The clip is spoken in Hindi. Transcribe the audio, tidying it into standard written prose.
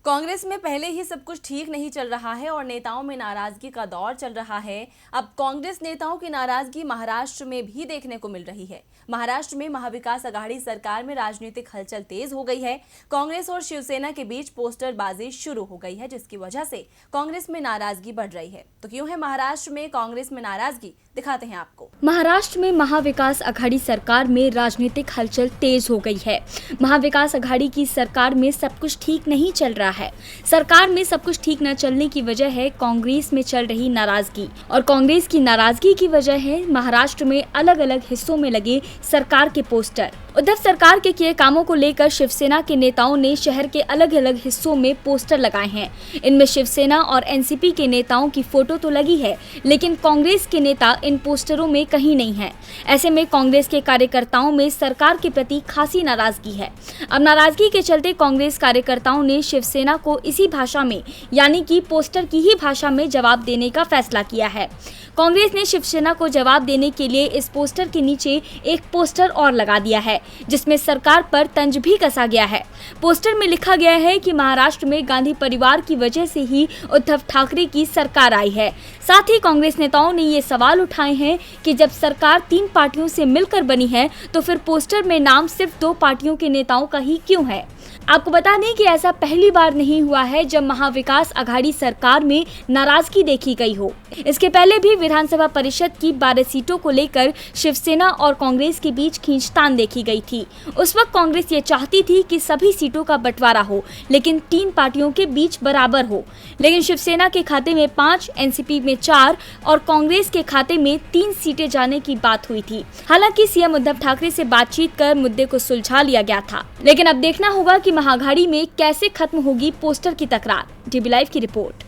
कांग्रेस में पहले ही सब कुछ ठीक नहीं चल रहा है और नेताओं में नाराजगी का दौर चल रहा है। अब कांग्रेस नेताओं की नाराजगी महाराष्ट्र में भी देखने को मिल रही है। महाराष्ट्र में महाविकास आघाड़ी सरकार में राजनीतिक हलचल तेज हो गई है। कांग्रेस और शिवसेना के बीच पोस्टरबाजी शुरू हो गई है, जिसकी वजह से कांग्रेस में नाराजगी बढ़ रही है। तो क्यों है महाराष्ट्र में कांग्रेस में नाराजगी, दिखाते हैं आपको। महाराष्ट्र में महाविकास आघाड़ी सरकार में राजनीतिक हलचल तेज हो गई है। महाविकास आघाड़ी की सरकार में सब कुछ ठीक नहीं चल रहा है। सरकार में सब कुछ ठीक न चलने की वजह है कांग्रेस में चल रही नाराजगी, और कांग्रेस की नाराजगी की वजह है महाराष्ट्र में अलग अलग हिस्सों में लगे सरकार के पोस्टर। उद्धव सरकार के किए कामों को लेकर शिवसेना के नेताओं ने शहर के अलग अलग हिस्सों में पोस्टर लगाए हैं। इनमें शिवसेना और एनसीपी के नेताओं की फोटो तो लगी है, लेकिन कांग्रेस के नेता इन पोस्टरों में कहीं नहीं है। ऐसे में कांग्रेस के कार्यकर्ताओं में सरकार के प्रति खासी नाराजगी है। अब नाराजगी के चलते कांग्रेस कार्यकर्ताओं ने शिवसेना को इसी भाषा में, यानी कि पोस्टर की ही भाषा में जवाब देने का फैसला किया है। कांग्रेस ने शिवसेना को जवाब देने के लिए इस पोस्टर के नीचे एक पोस्टर और लगा दिया है, जिसमें सरकार पर तंज भी कसा गया है। पोस्टर में लिखा गया है कि महाराष्ट्र में गांधी परिवार की वजह से ही उद्धव ठाकरे की सरकार आई है। साथ ही कांग्रेस नेताओं ने ये सवाल उठाए हैं कि जब सरकार 3 पार्टियों से मिलकर बनी है, तो फिर पोस्टर में नाम सिर्फ 2 पार्टियों के नेताओं का ही क्यों है। आपको बता दें कि ऐसा पहली बार नहीं हुआ है जब महाविकास आघाड़ी सरकार में नाराजगी देखी गई हो। इसके पहले भी विधानसभा परिषद की 12 सीटों को लेकर शिवसेना और कांग्रेस के बीच खींचतान देखी गई थी। उस वक्त कांग्रेस ये चाहती थी कि सभी सीटों का बंटवारा हो, लेकिन 3 पार्टियों के बीच बराबर हो। लेकिन शिवसेना के खाते में 5, एनसीपी में 4 और कांग्रेस के खाते में 3 सीटें जाने की बात हुई थी। हालांकि सीएम उद्धव ठाकरे से बातचीत कर मुद्दे को सुलझा लिया गया था, लेकिन अब देखना होगा कि महाअघाड़ी में कैसे खत्म होगी पोस्टर की तकरार। डीबी लाइव की रिपोर्ट।